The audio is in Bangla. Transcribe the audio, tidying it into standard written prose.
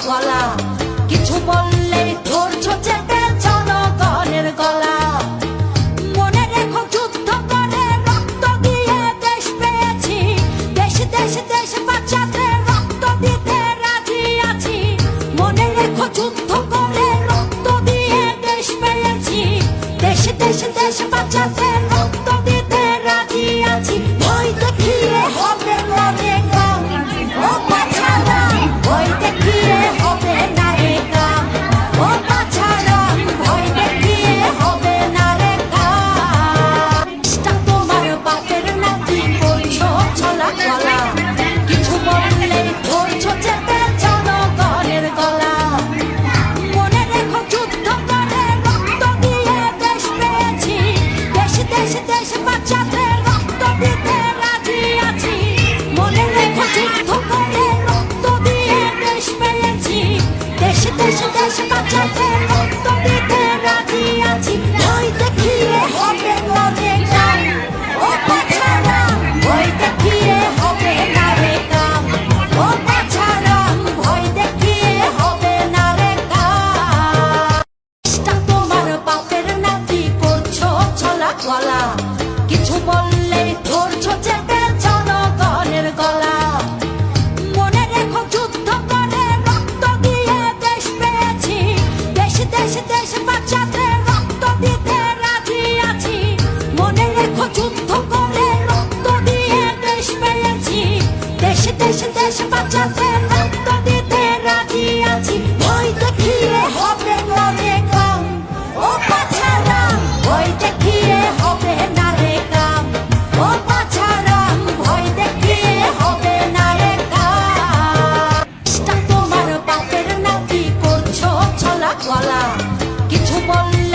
গলা, কিছু বললেই ধরছো চেপে জনগণের গলা। মনে রেখো যুদ্ধ করে রক্ত দিয়ে দেশ পেয়েছি, দেশ দেশ দেশ বাঁচাতে রক্ত দিতে রাজি আছি। মনে রেখো যুদ্ধ করে রক্ত দিয়ে দেশ পেয়েছি, দেশ দেশ দেশ বাঁচাতে রক্ত দিতে রাজি আছি। ভয় দেখিয়ে হবে মনে কম, ও বাছারা ভয় দেখিয়ে হবে না রে কাম, ও বাছারা ভয় দেখিয়ে হবে না রে কাম। তোমার বাপের নাতি করছো ছলা গলা, কিছু বললে ধরছো চেপে জনগণের গলা। মনে রেখো যুদ্ধ করে রক্ত দিয়ে দেশ পেয়েছি, দেশ দেশ দেশ বাঁচাতে রক্ত দিতে রাজি আছি। মনে রেখো যুদ্ধ করে রক্ত দিয়ে দেশ পেয়েছি, দেশ দেশ দেশ বাঁচাতে রক্ত দিতে রাজি আছি। ভয় দেখিয়ে হবে মনে কাম, ও বাছারা ভয় দেখিয়ে হবে না রে কাম, ও বাছারা ভয় দেখিয়ে হবে না রে কাম। তোমার বাপের নাতি করছো ছলা গলা, কিছু বললে ধরছো চেপে জনগণের গলা। মনে রেখো যুদ্ধ করে রক্ত দিয়ে দেশ পেয়েছি, দেশ দেশ দেশ বাঁচাতে রক্ত দিতে রাজি আছি। মনে রেখো যুদ্ধ করে রক্ত দিয়ে দেশ পেয়েছি, দেশ দেশ দেশ বাঁচাতে রক্ত দিতে রাজি আছি। ভয় দেখিয়ে হবে মনে কম, ও বাছারা ভয় দেখিয়ে হবে না রে কাম, ও বাছারা ভয় দেখিয়ে হবে না রে কাম। তোমার বাপের নাতি করছো ছলা গলা, কিছু বললে